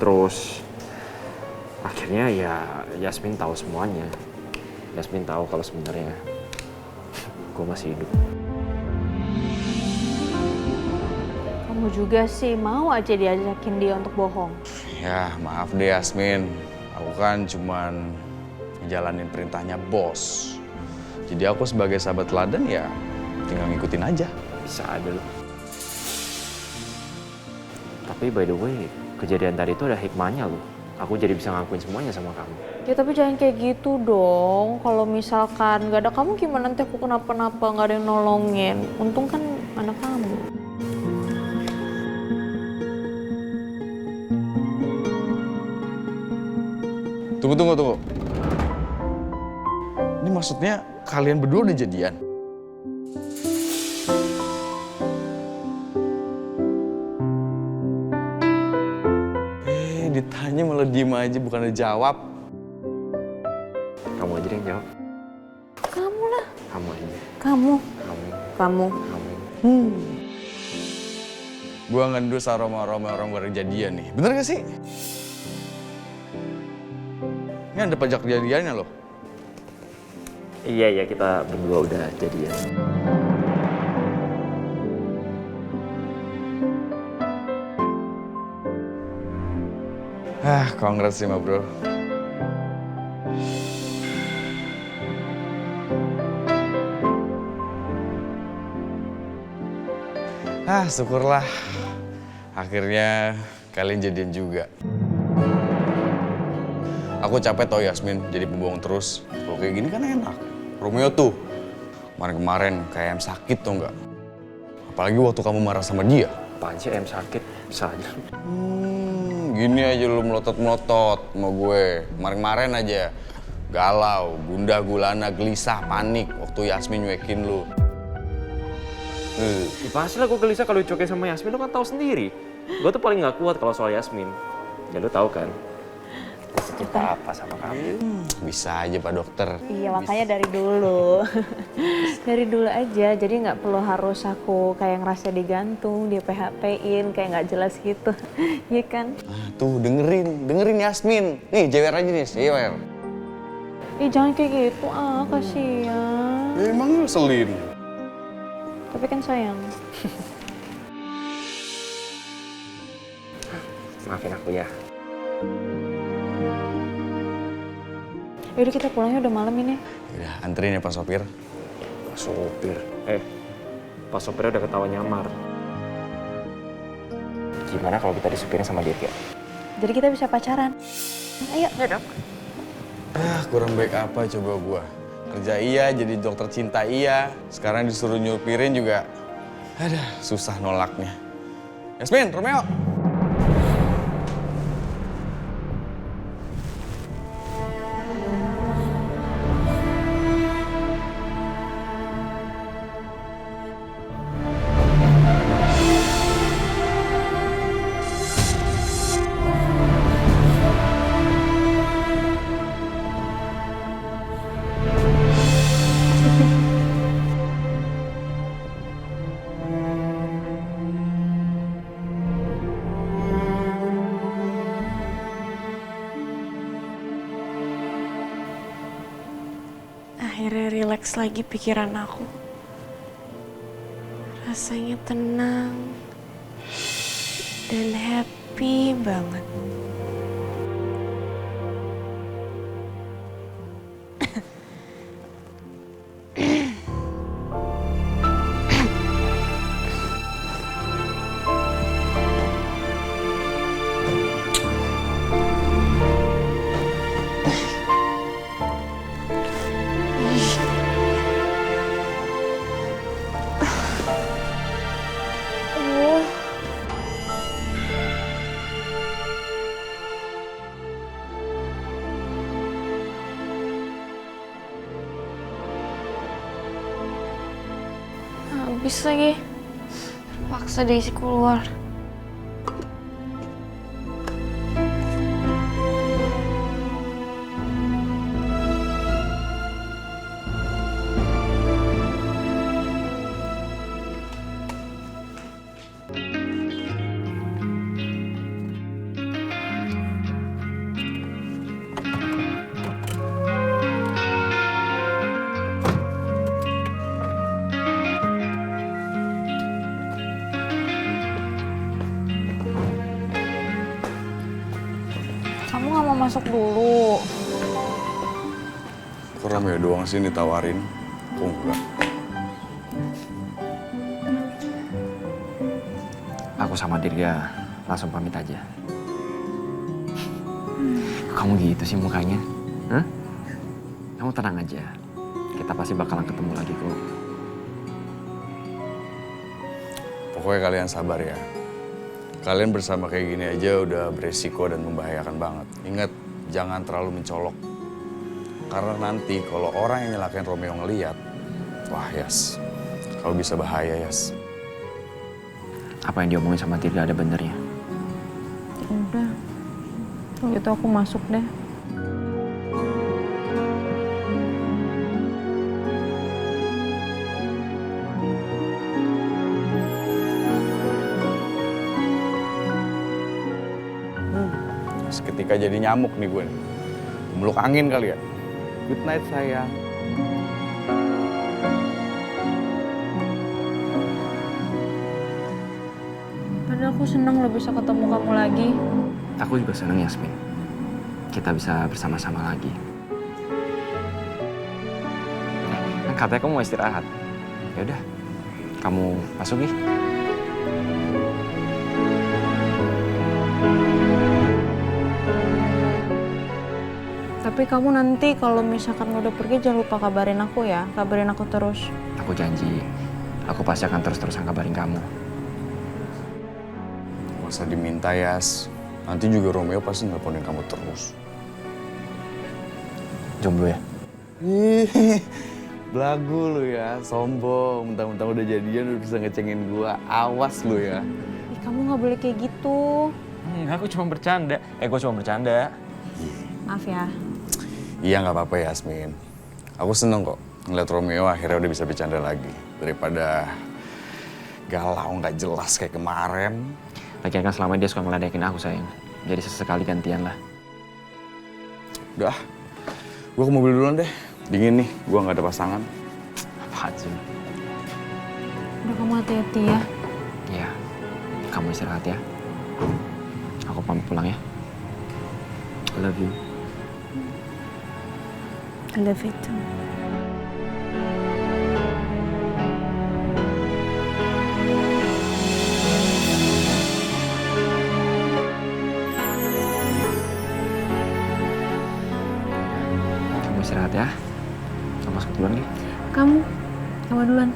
Terus akhirnya ya Yasmin tahu semuanya. Yasmin tahu kalau sebenarnya gue masih hidup. Kamu juga sih mau aja diajakin dia untuk bohong. Ya maaf deh Yasmin, aku kan cuman ngejalanin perintahnya bos. Jadi aku sebagai sahabat teladan ya tinggal ngikutin aja. Bisa aja loh. Tapi by the way, kejadian tadi itu ada hikmahnya loh. Aku jadi bisa ngakuin semuanya sama kamu. Ya tapi jangan kayak gitu dong. Kalau misalkan gak ada kamu gimana nanti aku kenapa-napa, gak ada yang nolongin. Untung kan anak kamu. Tunggu. Ini maksudnya kalian berdua udah jadian? Ditanya malah diem aja, bukan jawab. Kamu aja yang jawab. Kamu lah. Kamu aja. Kamu. Kamu. Gua ngendus aroma-aroma orang baru jadian nih. Bener gak sih? Ini ada pajak jadiannya loh. Iya, kita berdua udah jadian. Congrats sih, ma bro. Syukurlah. Akhirnya kalian jadian juga. Aku capek tau Yasmin jadi pembohong terus. Kalau kayak gini kan enak. Romeo tuh kemarin-kemarin kayak ayam sakit tau nggak? Apalagi waktu kamu marah sama dia. Apaan sih ayam sakit? Bisa aja. Gini aja lu melotot-melotot sama gue. Kemarin-kemarin aja galau, gundah gulana, gelisah, panik waktu Yasmin nyuekin lu. Ya pasti lah gue gelisah kalau dicokein sama Yasmin, lu kan tahu sendiri. Gue tuh paling gak kuat kalau soal Yasmin. Ya lu tahu kan. Kita apa sama kamu? Bisa aja Pak Dokter. Iya makanya dari dulu. Dari dulu aja, jadi nggak perlu harus aku kayak ngerasa digantung, dia PHP-in, kayak nggak jelas gitu. Iya kan? Tuh dengerin Yasmin. Nih jewer aja nih, jewer. Jangan kayak gitu, kasihan. Ya, emang ngeselin. Tapi kan sayang. Maafin aku ya. Yaudah kita pulangnya udah malam ini. Udah, anterin ya Pak Sopir. Pak Sopir? Pak Sopirnya udah ketawa nyamar. Gimana kalau kita disupirin sama dia, Kak? Jadi kita bisa pacaran. Ayo. Ya dong. Kurang baik apa coba gua. Kerja iya, jadi dokter cinta iya. Sekarang disuruh nyupirin juga. Susah nolaknya. Yasmin, Romeo. Akhirnya rileks lagi pikiran aku. Rasanya tenang dan happy banget. Habis lagi. Paksa Daisy keluar. Kamu nggak mau masuk dulu? Kok Romeo doang sih ditawarin? Kok enggak? Aku sama Dirga langsung pamit aja. Kamu gitu sih mukanya? Hah? Kamu tenang aja. Kita pasti bakalan ketemu lagi kok. Pokoknya kalian sabar ya. Kalian bersama kayak gini aja udah beresiko dan membahayakan banget. Ingat, jangan terlalu mencolok. Karena nanti kalau orang yang nyelakain Romeo ngeliat, wah Yas, kalau bisa bahaya Yas. Apa yang diomongin sama Dirga ada benernya? Udah. Gitu aku masuk deh. Seketika jadi nyamuk nih gue nih. Meluk angin kali ya. Good night sayang. Padahal aku seneng lo bisa ketemu kamu lagi. Aku juga seneng Yasmin. Kita bisa bersama-sama lagi. Kan katanya kamu mau istirahat. Ya udah, kamu masuk nih. Tapi kamu nanti kalau misalkan udah pergi jangan lupa kabarin aku ya. Kabarin aku terus. Aku janji, aku pasti akan terus-terusan kabarin kamu. Gak usah diminta Yas. Nanti juga Romeo pasti nelponin kamu terus. Jomblo ya? Ih, belagu lu ya, sombong. Mentang-mentang udah jadian udah bisa ngecengin gua. Awas lu ya. Ih, kamu nggak boleh kayak gitu. Aku cuma bercanda. Gue cuma bercanda. Maaf ya. Iya nggak apa-apa Yasmin. Aku seneng kok ngeliat Romeo akhirnya udah bisa bercanda lagi. Daripada galau nggak jelas kayak kemarin. Lagian kan selama ini dia suka ngeledekin aku sayang. Jadi sesekali gantian lah. Udah, gua ke mobil duluan deh. Dingin nih, gua nggak ada pasangan. Apaan sih? Udah kamu hati-hati ya. Iya, kamu istirahat ya. Aku pamit pulang ya. I love you. I love you too. Kamu istirahat ya. Kamu masuk duluan nih. Kamu duluan.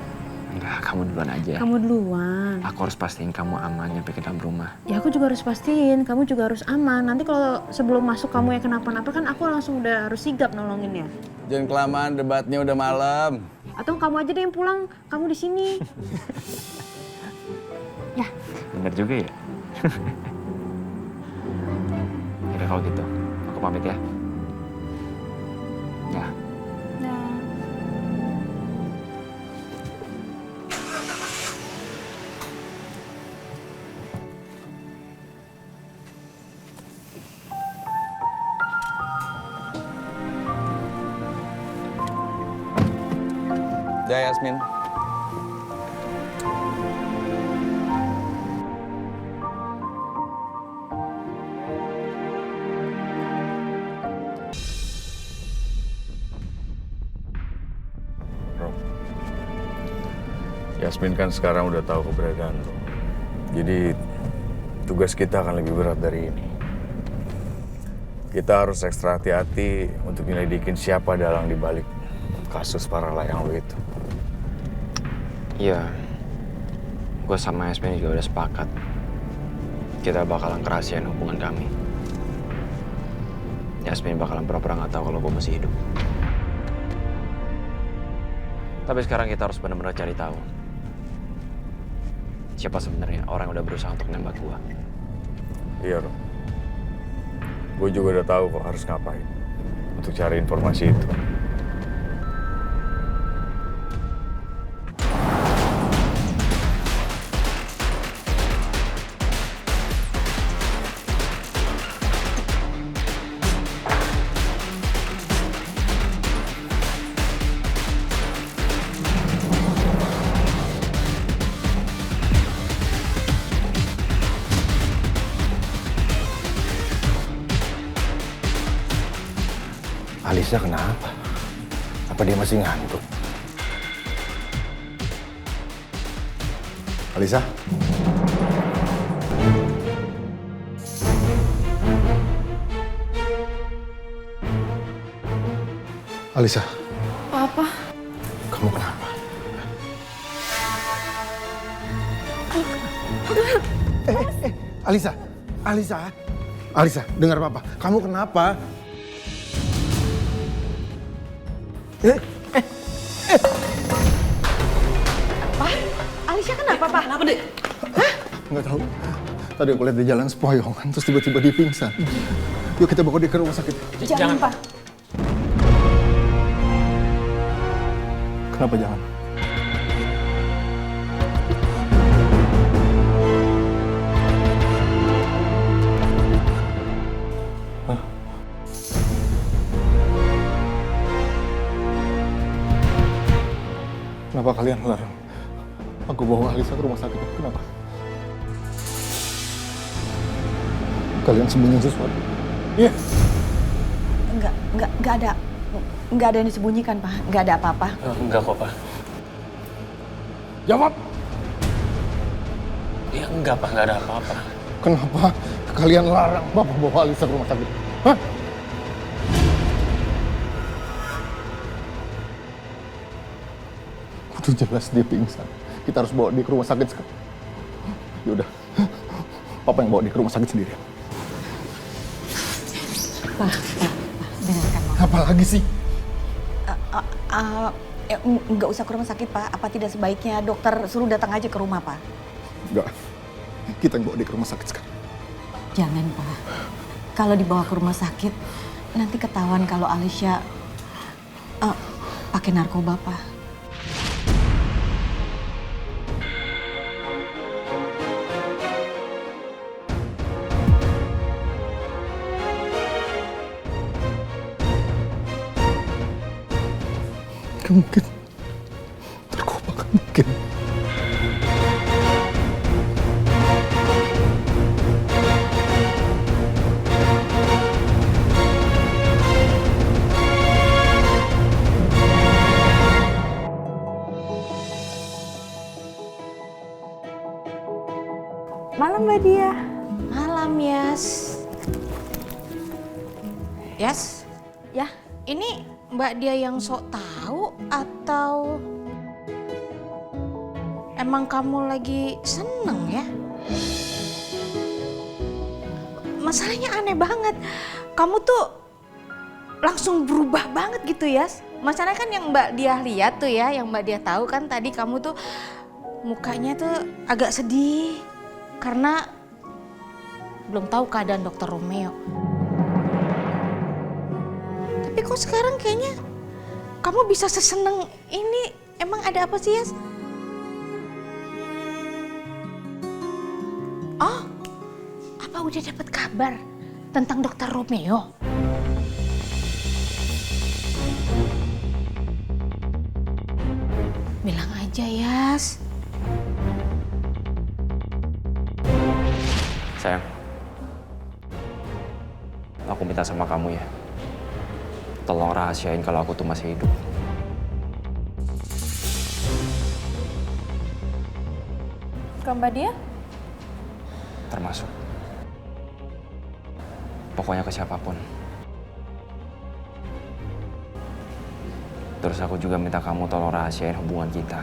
Enggak, kamu duluan aja. Kamu duluan. Aku harus pastiin kamu aman nyampe ke dalam rumah. Ya aku juga harus pastiin, kamu juga harus aman. Nanti kalau sebelum masuk kamu yang kenapa-napa kan aku langsung udah harus sigap nolongin ya. Jangan kelamaan, debatnya udah malam. Atau kamu aja deh yang pulang, kamu di sini. Ya. Bener juga ya. Yaudah kalau gitu, aku pamit ya. Ya. Dah Yasmin. Rom, Yasmin kan sekarang udah tahu keberadaan lo. Jadi tugas kita akan lebih berat dari ini. Kita harus ekstra hati-hati untuk nyelidikin siapa dalang dibalik kasus para layang lo itu. Iya, gue sama Yasmin juga udah sepakat. Kita bakalan kerahasiain hubungan kami. Yasmin bakalan pura-pura nggak tahu kalau gue masih hidup. Tapi sekarang kita harus benar-benar cari tahu siapa sebenarnya orang yang udah berusaha untuk nembak gue. Iya, Rom. Gue juga udah tahu kok harus ngapain untuk cari informasi itu. Alisa kenapa? Apa dia masih ngantuk? Alisa? Alisa, Papa, kamu kenapa? Alisa, Alisa, Alisa, dengar papa. Kamu kenapa? Alicia kenapa, Pak? Kenapa, Dek? Nggak tahu. Tadi aku lihat di jalan sempoyongan, terus tiba-tiba dia pingsan. Yuk kita bawa dia ke rumah sakit. Jangan, Pak. Kenapa jangan? Hah? Kenapa kalian larang aku bawa Alisa ke rumah sakit? Kenapa? Kalian sembunyi sesuatu? Iya. Enggak ada yang disembunyikan, Pak. Enggak ada apa-apa. Enggak kok, Pak. Jawab! Ya enggak, Pak. Enggak ada apa-apa. Kenapa kalian larang Bapak bawa Alisa ke rumah sakit? Hah? Udah jelas dia pingsan. Kita harus bawa dia ke rumah sakit sekarang. Yaudah, Papa yang bawa dia ke rumah sakit sendiri. Pak, dengarkan Mama. Apa lagi sih? Enggak usah ke rumah sakit, Pak. Apa tidak sebaiknya dokter suruh datang aja ke rumah, Pak? Enggak, kita yang bawa dia ke rumah sakit sekarang. Jangan, Pak. Kalau dibawa ke rumah sakit, nanti ketahuan kalau Alicia pakai narkoba, Pak. Gak mungkin. Narkoba gak mungkin. Malam, Mbak Dia. malam, Yas. Yas, Ya, ini Mbak dia yang sok tahu atau emang kamu lagi seneng ya? Masalahnya aneh banget. Kamu tuh langsung berubah banget gitu, Yas. Masalahnya kan yang Mbak dia lihat tuh ya, yang Mbak dia tahu kan tadi kamu tuh mukanya tuh agak sedih karena belum tahu keadaan Dokter Romeo. Tapi kok sekarang kayaknya kamu bisa seseneng ini, emang ada apa sih, Yas? Oh, apa udah dapat kabar tentang Dokter Romeo? Bilang aja, Yas. Sayang, aku minta sama kamu ya. Tolong rahasiain kalau aku tuh masih hidup. ke Mbak Dia? Termasuk. Pokoknya ke siapapun. Terus aku juga minta kamu tolong rahasiain hubungan kita.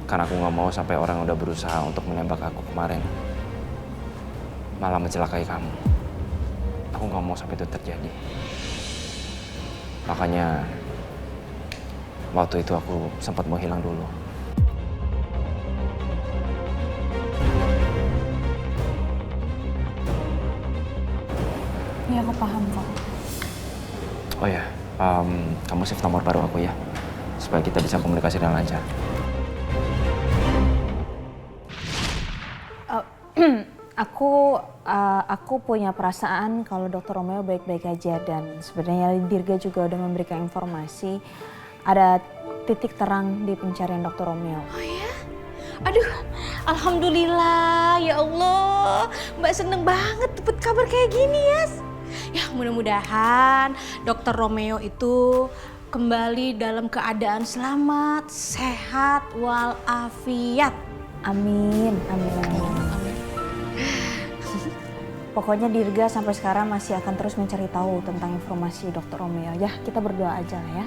Karena aku gak mau sampai orang yang udah berusaha untuk menembak aku kemarin malah mencelakai kamu. Aku gak mau sampai itu terjadi. Makanya waktu itu aku sempat mau hilang dulu. Iya, aku paham kok. Oh ya, kamu save nomor baru aku ya, supaya kita bisa komunikasi dengan lancar. Aku punya perasaan kalau Dr. Romeo baik-baik aja, dan sebenarnya Dirga juga udah memberikan informasi ada titik terang di pencarian Dr. Romeo. Oh ya? Aduh, alhamdulillah ya Allah. Mbak seneng banget dapet kabar kayak gini, Yas. Ya mudah-mudahan Dokter Romeo itu kembali dalam keadaan selamat, sehat, walafiat. Amin, amin, amin. Pokoknya Dirga sampai sekarang masih akan terus mencari tahu tentang informasi Dokter Romeo. Ya, kita berdoa aja lah ya.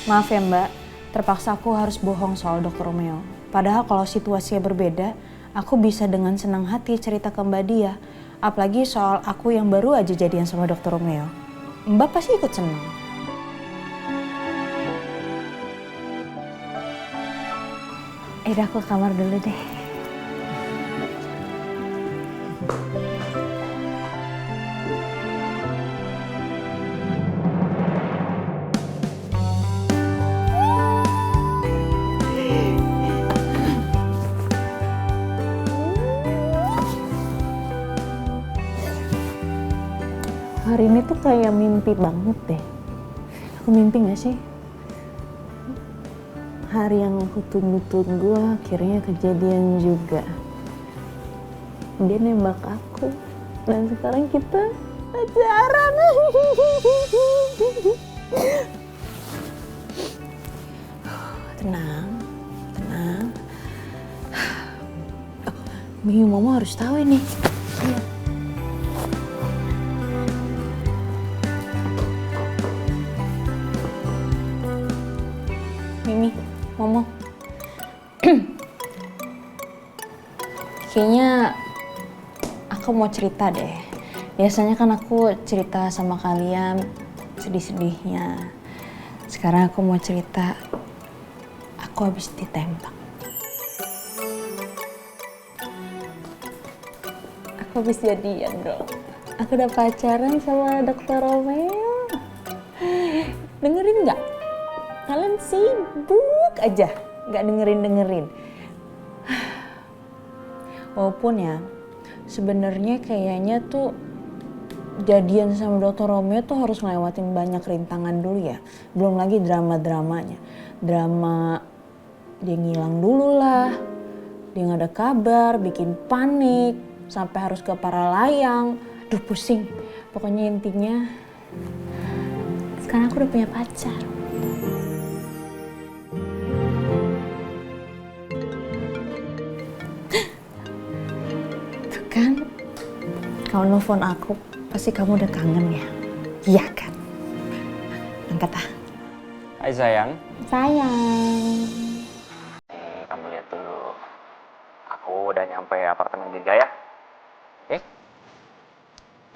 Maaf ya Mbak, terpaksa aku harus bohong soal Dokter Romeo. Padahal kalau situasinya berbeda, aku bisa dengan senang hati cerita ke Mbak Dia. Apalagi soal aku yang baru aja jadian sama Dokter Romeo. Mbak pasti ikut senang. Udah aku ke kamar dulu deh. Hari ini tuh kayak mimpi banget deh. Aku mimpi gak sih? Hari yang aku tunggu-tunggu akhirnya kejadian juga. Dia nembak aku dan sekarang kita pacaran. Tenang, tenang. Mimi, Mama harus tahu ini. Mimi, Momo. Kayaknya aku mau cerita deh. Biasanya kan aku cerita sama kalian sedih-sedihnya. Sekarang aku mau cerita, aku habis ditembak. Aku habis jadian dong. Aku udah pacaran sama Dokter Romeo. Dengerin nggak? Kalian sibuk aja, nggak dengerin. Walaupun ya, sebenarnya kayaknya tuh jadian sama Dokter Romeo tuh harus ngelewatin banyak rintangan dulu ya. Belum lagi drama-dramanya. Drama dia ngilang dulu lah, dia nggak ada kabar, bikin panik, sampai harus ke Paralayang. Duh pusing. Pokoknya intinya, sekarang aku udah punya pacar. Kan, kalau nelfon aku, pasti kamu udah kangen ya? Iya kan? Angkat ah. Hai sayang. Sayang. Kamu lihat dulu. Aku udah nyampe apartemen Dirga ya. Oke?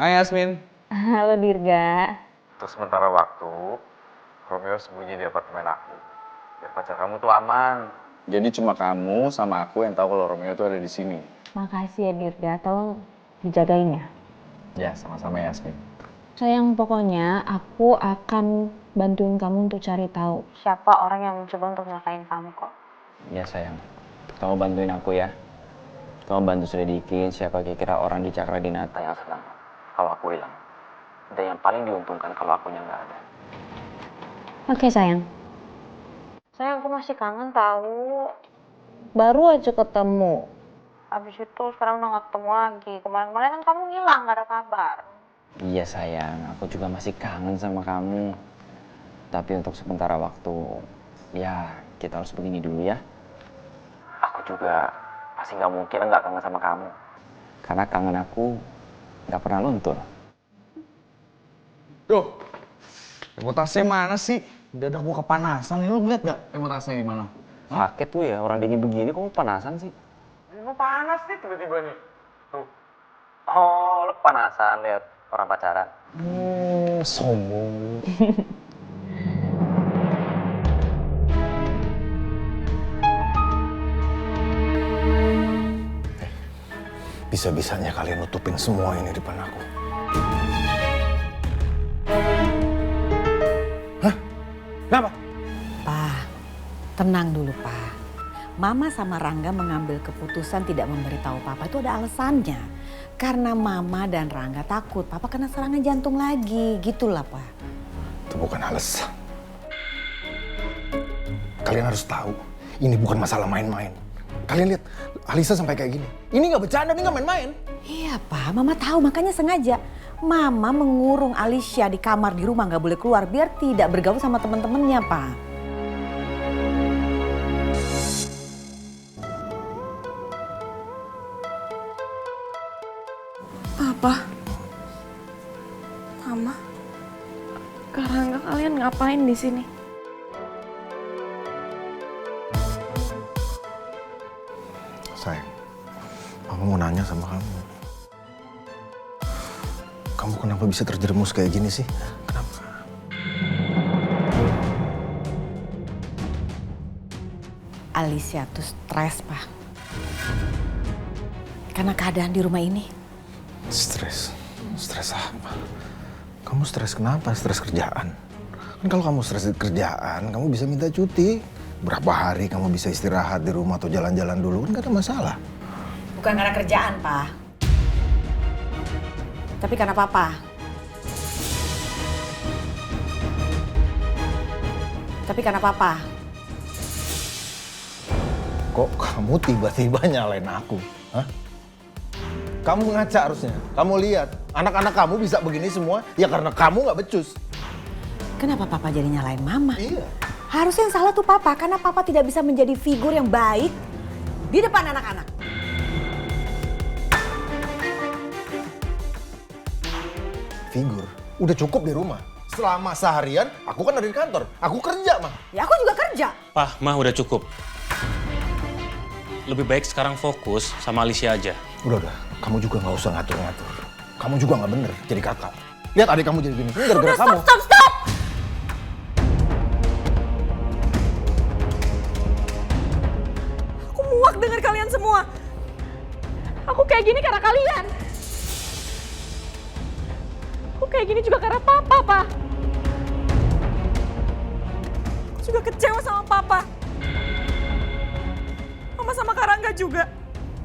Hai Yasmin. Halo Dirga. Untuk sementara waktu, Romeo sembunyi di apartemen aku. Biar pacar kamu tuh aman. Jadi cuma kamu sama aku yang tahu kalau Romeo tuh ada di sini. Makasih ya Dirga, tolong dijagain ya. Ya, sama-sama Yasmin. Sayang, pokoknya aku akan bantuin kamu untuk cari tahu siapa orang yang mencoba untuk nyakain kamu kok. Iya sayang. Kamu bantuin aku ya. Kamu bantu selidikin siapa kira-kira orang di Cakradinata yang senang kalau aku hilang. Dan yang paling diuntungkan kalau akunya nggak ada. Oke sayang. Sayang, aku masih kangen tahu. Baru aja ketemu. Abis itu sekarang udah gak ketemu lagi. Kemarin-kemarin kan kamu ngilang, gak ada kabar. Iya sayang, aku juga masih kangen sama kamu. Tapi untuk sementara waktu, ya kita harus begini dulu ya. Aku juga pasti nggak mungkin nggak kangen sama kamu. Karena kangen aku nggak pernah luntur. Duh, remotasnya mana sih? Dadak gua kepanasan, lu lihat nggak remotasnya di mana? Kaget tuh ya, orang dingin begini kok panasan sih? Lu panas nih tiba-tiba nih. Tuh. Oh, lu panasan lihat orang pacaran? Sombong. Bisa-bisanya kalian nutupin semua ini depan aku. Hah? Kenapa? Pa, tenang dulu Pa. Mama sama Rangga mengambil keputusan tidak memberitahu Papa itu ada alasannya. Karena Mama dan Rangga takut Papa kena serangan jantung lagi, gitulah Pa. Itu bukan alasan. Kalian harus tahu, ini bukan masalah main-main. Kalian lihat, Alisa sampai kayak gini. Ini nggak bercanda, ini nggak main-main. Iya Pak, Mama tahu makanya sengaja. Mama mengurung Alicia di kamar di rumah nggak boleh keluar biar tidak bergaul sama teman-temannya Pak. Papa, Mama, Karangga, kalian ngapain di sini? Sayang, Papa mau nanya sama kamu. Kamu kenapa bisa terjerumus kayak gini sih? Kenapa? Alicia tuh stres Pak. Karena keadaan di rumah ini. Stres? Stres apa? Kamu stres kenapa? Stres kerjaan? Kan kalau kamu stres kerjaan, kamu bisa minta cuti. Berapa hari kamu bisa istirahat di rumah atau jalan-jalan dulu, kan gak ada masalah. Bukan karena kerjaan Pak. Tapi karena Papa. Tapi karena Papa. Kok kamu tiba-tiba nyalain aku? Hah? Kamu ngaca harusnya. Kamu lihat, anak-anak kamu bisa begini semua, ya karena kamu gak becus. Kenapa Papa jadi nyalain Mama? Iya. Harusnya yang salah tuh Papa, karena Papa tidak bisa menjadi figur yang baik di depan anak-anak. Figur, udah cukup di rumah. Selama seharian, aku kan ada di kantor. Aku kerja, Mah. Ya aku juga kerja. Pah, Mah udah cukup. Lebih baik sekarang fokus sama Alicia aja. Udah. Kamu juga gak usah ngatur-ngatur. Kamu juga gak bener jadi kakak. Lihat adik kamu jadi gini. Ini gara-gara kamu. Stop! Aku muak dengar kalian semua. Aku kayak gini karena kalian. Aku kayak gini juga karena Papa, Pak. Aku juga kecewa sama Papa. Mama sama Karangga juga.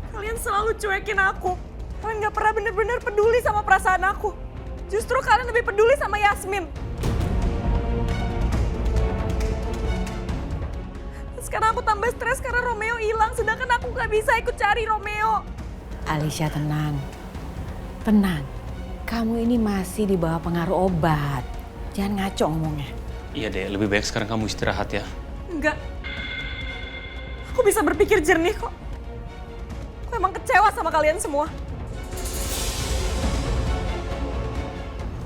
Kalian selalu cuekin aku. Kalian gak pernah bener-bener peduli sama perasaan aku. Justru kalian lebih peduli sama Yasmin. Sekarang aku tambah stres karena Romeo hilang, sedangkan aku gak bisa ikut cari Romeo. Alicia tenang. Tenang. Kamu ini masih di bawah pengaruh obat. Jangan ngaco ngomongnya. Iya deh, lebih baik sekarang kamu istirahat ya. Enggak. Aku bisa berpikir jernih kok. Aku emang kecewa sama kalian semua.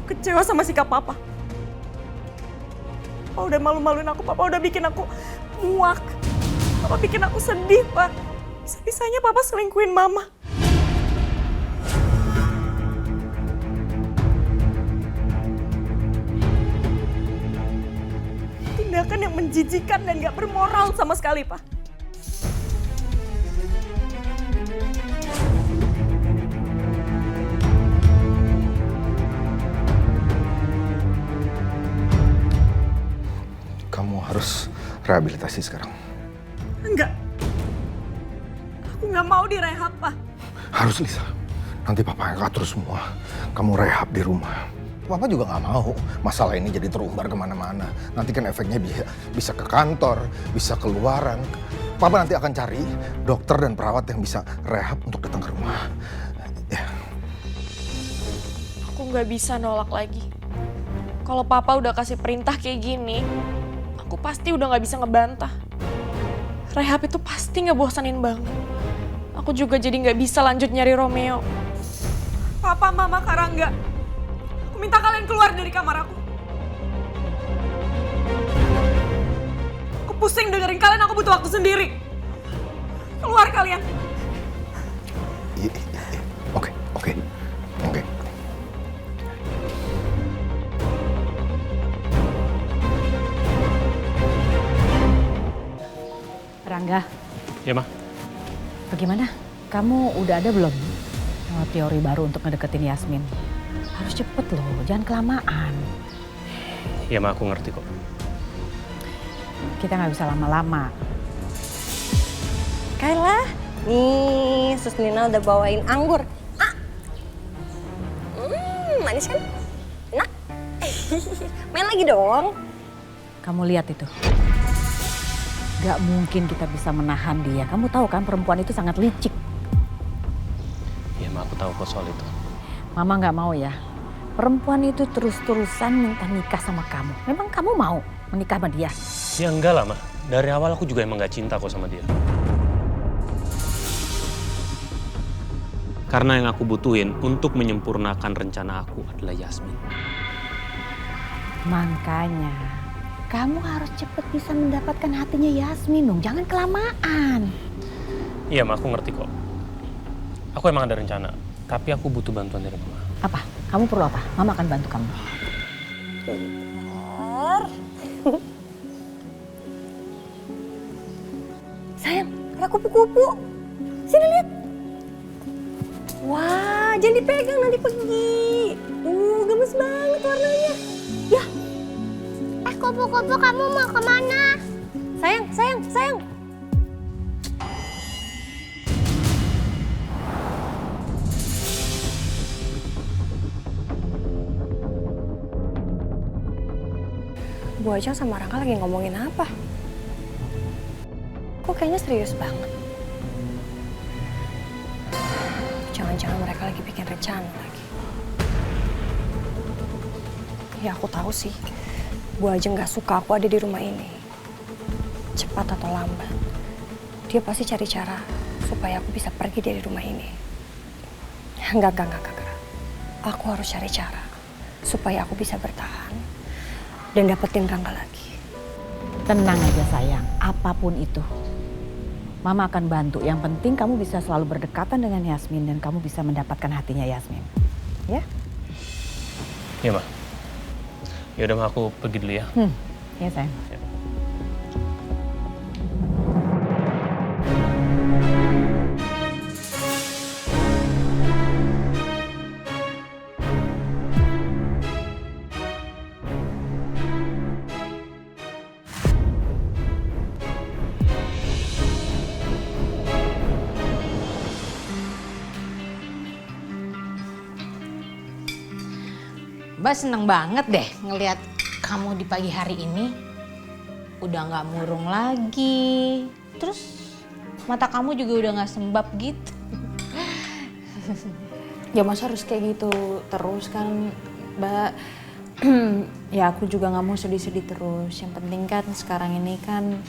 Aku kecewa sama sikap Papa. Papa udah malu-maluin aku, Papa udah bikin aku muak. Papa bikin aku sedih, Pak. Bisa-bisanya Papa selingkuhin Mama. Tindakan yang menjijikan dan gak bermoral sama sekali, Pak. Kamu harus rehabilitasi sekarang. Enggak. Aku nggak mau direhab, Pak. Harus, Lisa. Nanti Papa yang atur semua. Kamu rehab di rumah. Papa juga nggak mau masalah ini jadi terumbar kemana-mana. Nanti kan efeknya bisa ke kantor, bisa keluaran. Papa nanti akan cari dokter dan perawat yang bisa rehab untuk datang ke rumah. Ya. Aku nggak bisa nolak lagi. Kalau Papa udah kasih perintah kayak gini, aku pasti udah nggak bisa ngebantah. Rehab itu pasti ngebosanin banget. Aku juga jadi nggak bisa lanjut nyari Romeo. Papa, Mama, Karangga. Aku minta kalian keluar dari kamar aku. Aku pusing dengerin kalian, aku butuh waktu sendiri. Keluar kalian. Iya. Oke. Rangga, Ya, Mah. bagaimana? Kamu udah ada belum teori baru untuk ngedeketin Yasmin? Harus cepet loh, jangan kelamaan. Ya, Mah, aku ngerti kok. Kita nggak bisa lama-lama. Kayla, nih Sus Nina udah bawain anggur. Manis kan? Enak. Main lagi dong. Kamu lihat itu. Gak mungkin kita bisa menahan dia. Kamu tahu kan perempuan itu sangat licik. Iya Ma, aku tahu kok soal itu. Mama gak mau ya. Perempuan itu terus-terusan minta nikah sama kamu. Memang kamu mau menikah sama dia? Ya enggak lah Ma, dari awal aku juga emang gak cinta kok sama dia. Karena yang aku butuhin untuk menyempurnakan rencana aku adalah Yasmin. Makanya kamu harus cepat bisa mendapatkan hatinya Yasmin dong. Jangan kelamaan. Iya Ma, aku ngerti kok. Aku emang ada rencana, tapi aku butuh bantuan dari Mama. Apa? Kamu perlu apa? Mama akan bantu kamu. Sayang, kayak kupu-kupu. Sini lihat. Wah, jangan dipegang nanti pergi. Gemes banget warnanya. Ya. Kupu-kupu kamu mau kemana? Sayang, sayang, sayang. Bu Ajeng sama Rangga lagi ngomongin apa? Kok kayaknya serius banget? Jangan-jangan mereka lagi bikin rencana lagi. Ya aku tahu sih, Bu Ajeng gak suka aku ada di rumah ini. Cepat atau lambat, dia pasti cari cara supaya aku bisa pergi dari rumah ini. Enggak. Aku harus cari cara supaya aku bisa bertahan dan dapetin Rangga lagi. Tenang aja sayang, apapun itu. Mama akan bantu. Yang penting kamu bisa selalu berdekatan dengan Yasmin dan kamu bisa mendapatkan hatinya Yasmin. Ya? Iya Ma. Yaudah Ma, aku pergi dulu ya. Ya sayang. Mbak seneng banget deh ngelihat kamu di pagi hari ini. Udah gak murung lagi. Terus mata kamu juga udah gak sembab gitu. Ya masa harus kayak gitu terus kan, Mbak. Ya aku juga nggak mau sedih-sedih terus. Yang penting kan sekarang ini kan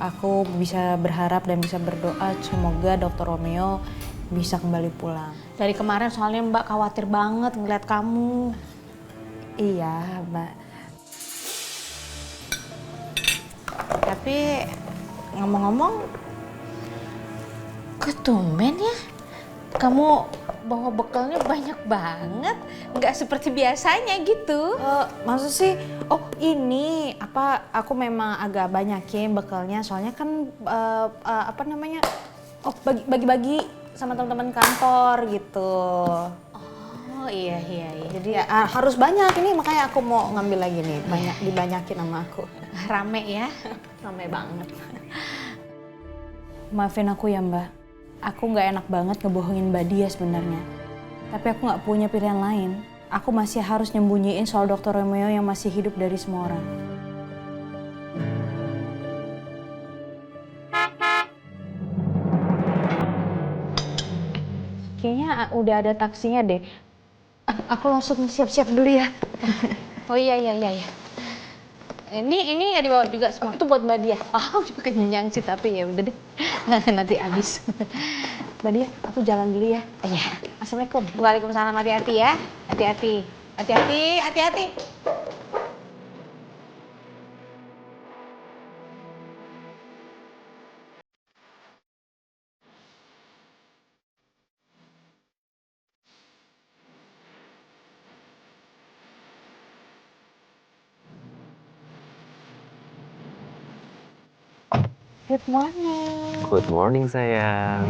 aku bisa berharap dan bisa berdoa semoga Dr. Romeo bisa kembali pulang. Dari kemarin soalnya Mbak khawatir banget ngeliat kamu. Iya, Mbak. Tapi ngomong-ngomong, ketumben ya kamu bawa bekalnya banyak banget, nggak seperti biasanya gitu. Maksud sih, oh ini apa? Aku memang agak banyakin bekalnya, soalnya kan apa namanya? Oh bagi-bagi sama teman-teman kantor gitu. Oh iya. Jadi ya, harus banyak ini, makanya aku mau ngambil lagi nih, dibanyakin sama aku. Rame ya? Rame banget. Maafin aku ya Mbak, aku nggak enak banget ngebohongin Mbak Dia sebenarnya. Tapi aku nggak punya pilihan lain. Aku masih harus nyembunyiin soal Dr. Romeo yang masih hidup dari semua orang. Kayaknya udah ada taksinya deh. Aku langsung siap-siap dulu ya. Oh iya. Ini ya dibawa juga semua. Itu buat Mbak Dia. Oh, kenyang sih tapi ya udah deh. Nanti habis. Mbak Dia, aku jalan dulu ya. Iya. Assalamualaikum. Waalaikumsalam, hati-hati ya. Hati-hati. Good morning. Good morning sayang.